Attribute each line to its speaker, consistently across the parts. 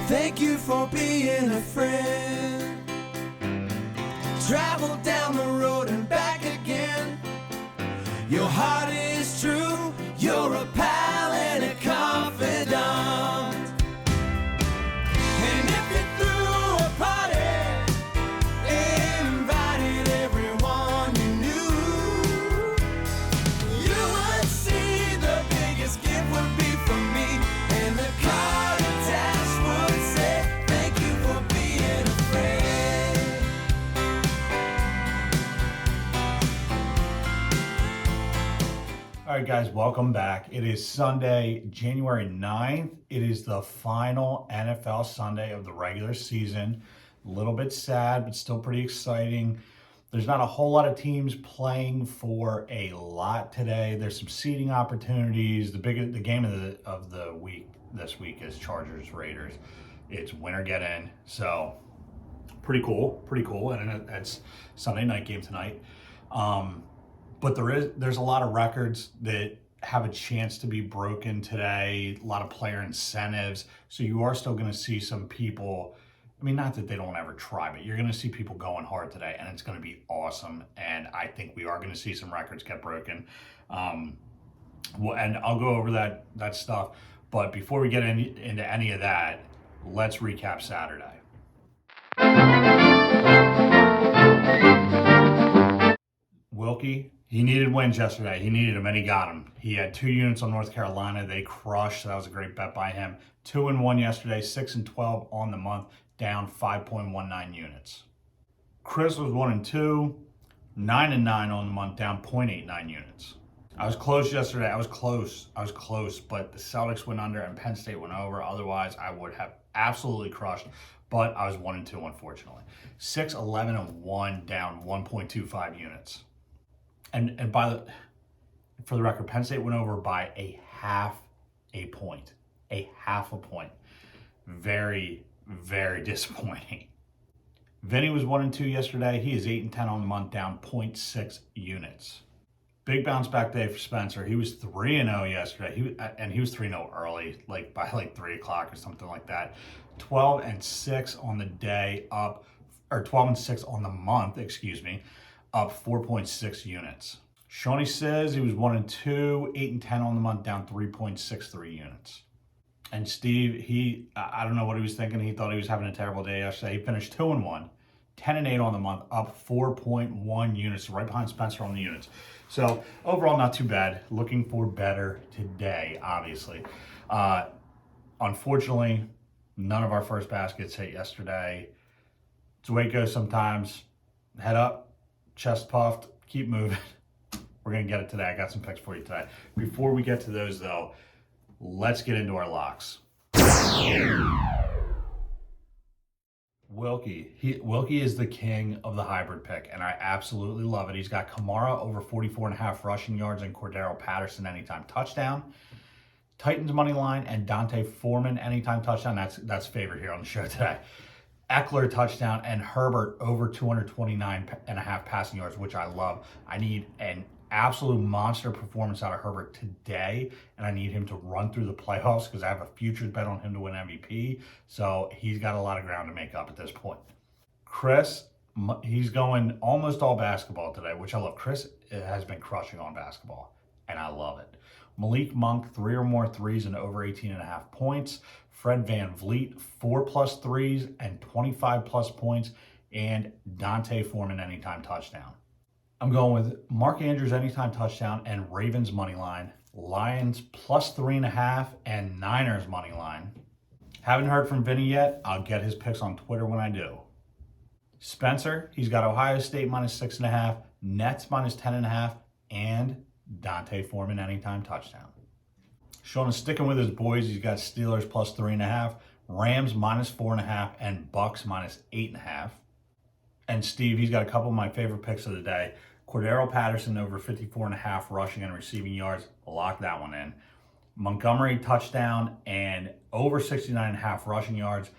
Speaker 1: Thank you for being a friend. Travel down the road and back again. Your heart is true. You're a pal and a confidant. And if you threw a party, invited everyone you knew, you would see the biggest gift would be from me, and the card attached would say, thank you for being a friend.
Speaker 2: All right, guys, welcome back. It is Sunday, January 9th. It is the final NFL Sunday of the regular season. A little bit sad, but still pretty exciting. There's not a whole lot of teams playing for a lot today. There's some seeding opportunities. The game of the week this week is Chargers Raiders. It's winner get in, so pretty cool. And it's Sunday night game tonight. But there's a lot of records that have a chance to be broken today, a lot of player incentives. So you are still going to see some people, I mean, not that they don't ever try, but you're going to see people going hard today, and it's going to be awesome. And I think we are going to see some records get broken. And I'll go over that stuff. But before we get into any of that, let's recap Saturday. Wilkie, he needed wins yesterday. He needed them, and he got them. He had 2 units on North Carolina. They crushed. So that was a great bet by him. 2-1 yesterday, 6-12 on the month, down 5.19 units. Chris was 1-2, 9-9 on the month, down 0.89 units. I was close yesterday. I was close, but the Celtics went under and Penn State went over. Otherwise, I would have absolutely crushed, but I was 1-2, unfortunately. 6-11-1, down 1.25 units. And for the record, Penn State went over by a half a point. Very, very disappointing. Vinny was 1-2 yesterday. He is 8-10 on the month, down 0.6 units. Big bounce back day for Spencer. He was 3-0 yesterday. He was 3-0 early, by 3 o'clock or something like that. 12-6 on the day, up, or 12-6 on the month, up 4.6 units. Shawnee says he was 1-2, 8-10 on the month, down 3.63 units. And Steve, I don't know what he was thinking. He thought he was having a terrible day yesterday. He finished 2-1, 10-8 on the month, up 4.1 units, right behind Spencer on the units. So overall, not too bad. Looking for better today, obviously. Unfortunately, none of our first baskets hit yesterday. It's the way it goes sometimes. Head up. Chest puffed, keep moving. We're going to get it today. I got some picks for you today. Before we get to those, though, let's get into our locks. Wilkie is the king of the hybrid pick, and I absolutely love it. He's got Kamara over 44.5 rushing yards and Cordero Patterson anytime touchdown. Titans money line and Dante Foreman anytime touchdown. That's favorite here on the show today. Eckler touchdown and Herbert over 229.5 passing yards, which I love. I need an absolute monster performance out of Herbert today, and I need him to run through the playoffs because I have a futures bet on him to win MVP. So he's got a lot of ground to make up at this point. Chris, he's going almost all basketball today, which I love. Chris has been crushing on basketball, and I love it. Malik Monk, 3 or more threes and over 18.5 points. Fred VanVleet, 4+ threes and 25+ points. And Dante Foreman, anytime touchdown. I'm going with Mark Andrews, anytime touchdown, and Ravens money line. Lions +3.5 and Niners money line. Haven't heard from Vinny yet. I'll get his picks on Twitter when I do. Spencer, he's got Ohio State -6.5, Nets -10.5, and Dante Foreman anytime touchdown. Sean is sticking with his boys. He's got Steelers +3.5, Rams -4.5, and Bucks -8.5. And Steve, he's got a couple of my favorite picks of the day. Cordero Patterson over 54.5 rushing and receiving yards. I'll lock that one in. Montgomery touchdown and over 69.5 rushing yards.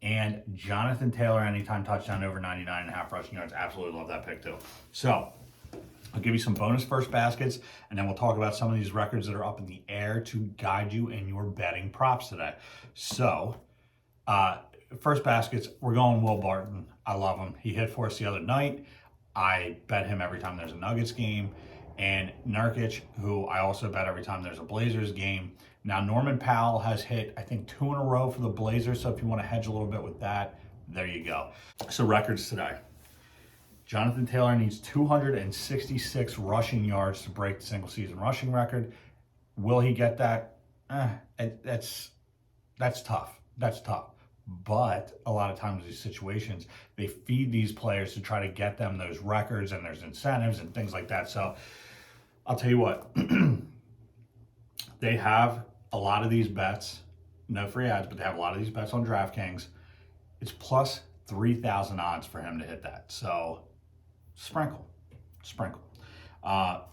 Speaker 2: And Jonathan Taylor anytime touchdown over 99.5 rushing yards. Absolutely love that pick too. So I'll give you some bonus first baskets, and then we'll talk about some of these records that are up in the air to guide you in your betting props today. So First baskets, we're going Will Barton. I love him. He hit for us the other night. I bet him every time there's a Nuggets game. And Nurkic, who I also bet every time there's a Blazers game. Now, Norman Powell has hit, I think, 2 in a row for the Blazers. So if you want to hedge a little bit with that, there you go. So records today. Jonathan Taylor needs 266 rushing yards to break the single season rushing record. Will he get that? That's tough. That's tough. But a lot of times these situations, they feed these players to try to get them those records, and there's incentives and things like that. So I'll tell you what, they have a lot of these bets, no free ads, but they have a lot of these bets on DraftKings. It's plus 3,000 odds for him to hit that. So sprinkle.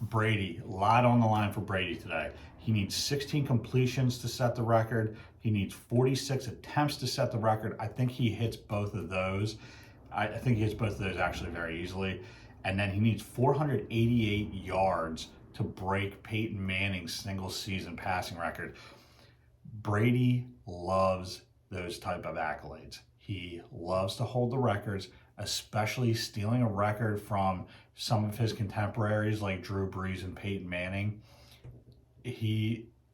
Speaker 2: Brady, a lot on the line for Brady today. He needs 16 completions to set the record. He needs 46 attempts to set the record. I think he hits both of those. I think he hits both of those actually very easily. And then he needs 488 yards to break Peyton Manning's single season passing record. Brady loves those type of accolades. He loves to hold the records, especially stealing a record from some of his contemporaries like Drew Brees and Peyton Manning.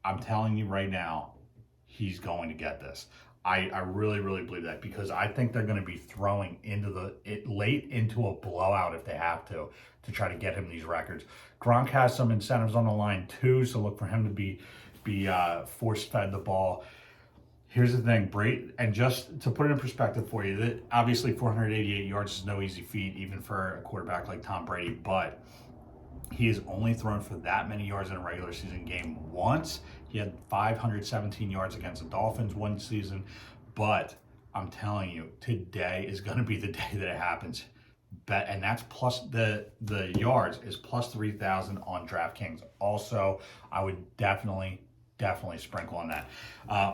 Speaker 2: I'm telling you right now, he's going to get this. I really, really believe that, because I think they're going to be throwing late into a blowout if they have to try to get him these records. Gronk has some incentives on the line too, so look for him to be force-fed the ball. Here's the thing, Brady, and just to put it in perspective for you, that obviously 488 yards is no easy feat, even for a quarterback like Tom Brady, but he has only thrown for that many yards in a regular season game once. He had 517 yards against the Dolphins one season, but I'm telling you, today is going to be the day that it happens. And that's plus the yards is plus 3,000 on DraftKings. Also, I would definitely sprinkle on that.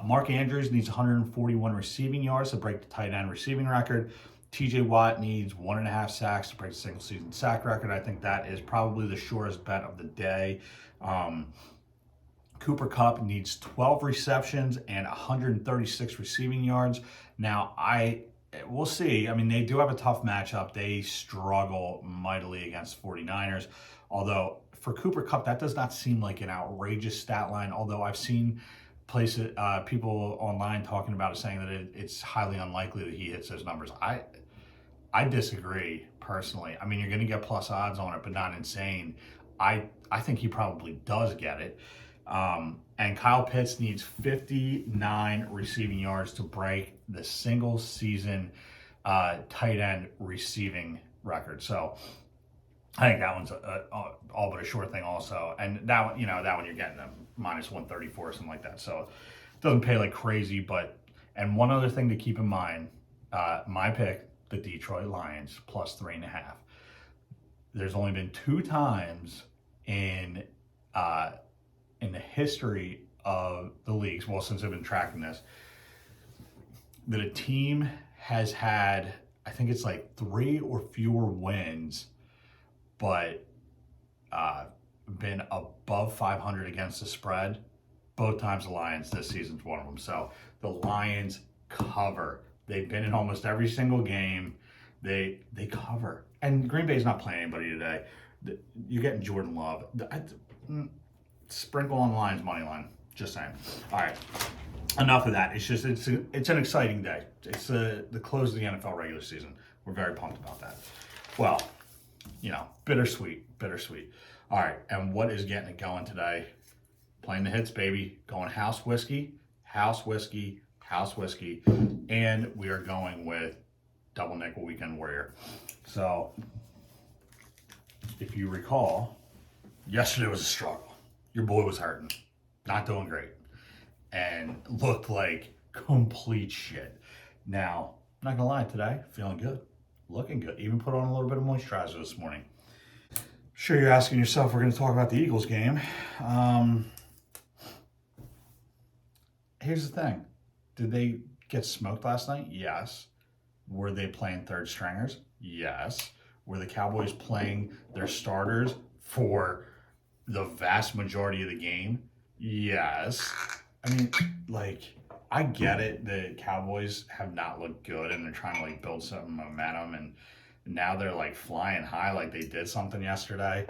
Speaker 2: Mark Andrews needs 141 receiving yards to break the tight end receiving record. TJ Watt needs 1.5 sacks to break the single season sack record. I think that is probably the surest bet of the day. Cooper Kupp needs 12 receptions and 136 receiving yards. Now, we'll see. I mean, they do have a tough matchup. They struggle mightily against 49ers. Although, for Cooper Kupp, that does not seem like an outrageous stat line. Although I've seen people online talking about it, saying that it's highly unlikely that he hits those numbers. I disagree personally. I mean, you're going to get plus odds on it, but not insane. I think he probably does get it. And Kyle Pitts needs 59 receiving yards to break the single season tight end receiving record. So I think that one's all but a sure thing also. And that one you're getting a minus 134 or something like that. So it doesn't pay like crazy. And one other thing to keep in mind, my pick, the Detroit Lions, plus 3.5. There's only been 2 times in the history of the leagues, well, since I've been tracking this, that a team has had, I think it's like 3 or fewer wins, but been above 500 against the spread. Both times the Lions this season's one of them. So the Lions cover. They've been in almost every single game. They cover. And Green Bay's not playing anybody today. You're getting Jordan Love. Sprinkle on the Lions money line. Just saying. All right. Enough of that. It's an exciting day. It's the close of the NFL regular season. We're very pumped about that. Well, bittersweet. All right. And what is getting it going today? Playing the hits, baby. Going house whiskey. And we are going with Double Nickel Weekend Warrior. So, if you recall, yesterday was a struggle. Your boy was hurting, not doing great, and looked like complete shit. Now, I'm not gonna lie, today, feeling good, looking good. Even put on a little bit of moisturizer this morning. Sure, you're asking yourself, we're gonna talk about the Eagles game. Here's the thing. Did they get smoked last night? Yes. Were they playing third stringers? Yes. Were the Cowboys playing their starters for the vast majority of the game? Yes. I mean, I get it. The Cowboys have not looked good, and they're trying to like build some momentum, and now they're like flying high, like they did something yesterday.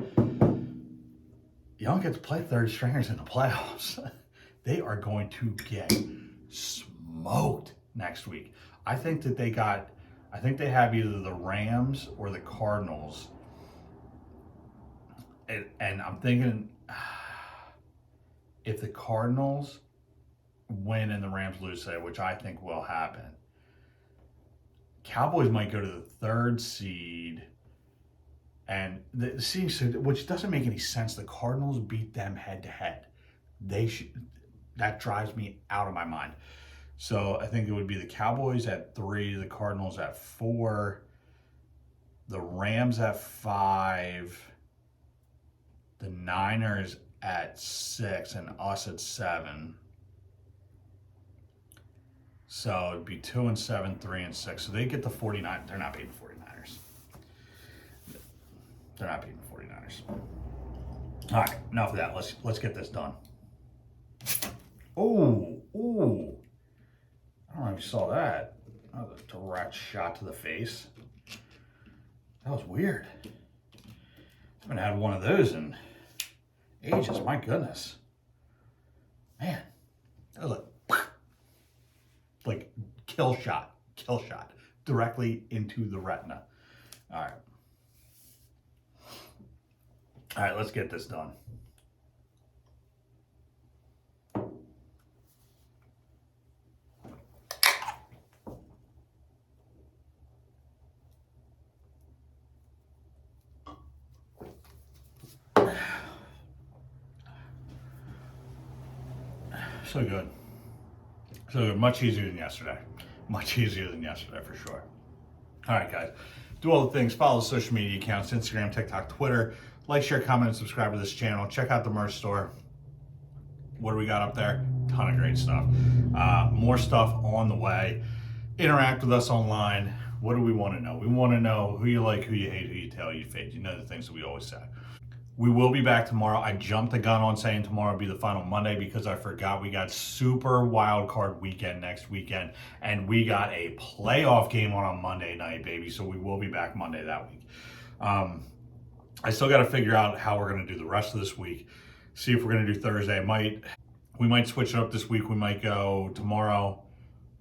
Speaker 2: You don't get to play third stringers in the playoffs. They are going to get smoked next week. I think they have either the Rams or the Cardinals. And I'm thinking if the Cardinals win and the Rams lose today, which I think will happen, Cowboys might go to the third seed. And the seeding, which doesn't make any sense. The Cardinals beat them head to head. That drives me out of my mind. So I think it would be the Cowboys at 3, the Cardinals at 4, the Rams at 5, the Niners at 6, and us at 7. So it'd be 2 and 7, 3 and 6. So they get the 49. They're not beating the 49ers. They're not beating the 49ers. All right, enough of that. Let's get this done. Oh. I don't know if you saw that. That was a direct shot to the face. That was weird. I haven't had one of those in ages. My goodness. Man, that was like kill shot directly into the retina. All right, let's get this done. So good. Much easier than yesterday. Much easier than yesterday for sure. All right, guys. Do all the things. Follow the social media accounts, Instagram, TikTok, Twitter. Like, share, comment, and subscribe to this channel. Check out the merch store. What do we got up there? Ton of great stuff. More stuff on the way. Interact with us online. What do we want to know? We want to know who you like, who you hate, who you tell, you fade. You know the things that we always say. We will be back tomorrow. I jumped the gun on saying tomorrow would be the final Monday because I forgot we got super wild card weekend next weekend, and we got a playoff game on a Monday night, baby. So we will be back Monday that week. I still got to figure out how we're going to do the rest of this week. See if we're going to do Thursday. We might switch it up this week. We might go tomorrow,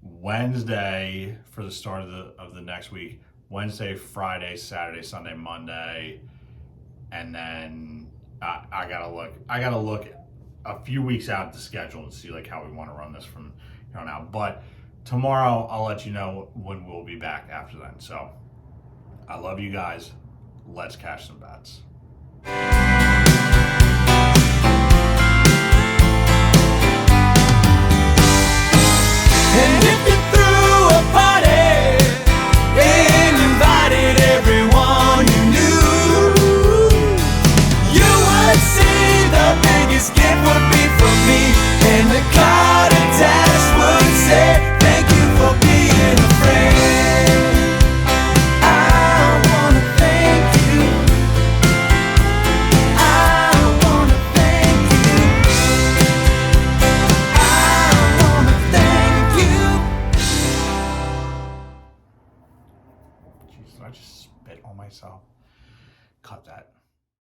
Speaker 2: Wednesday for the start of the next week. Wednesday, Friday, Saturday, Sunday, Monday. And then I gotta look a few weeks out at the schedule and see like how we want to run this from here on out. But tomorrow I'll let you know when we'll be back after then. So I love you guys. Let's cash some bets.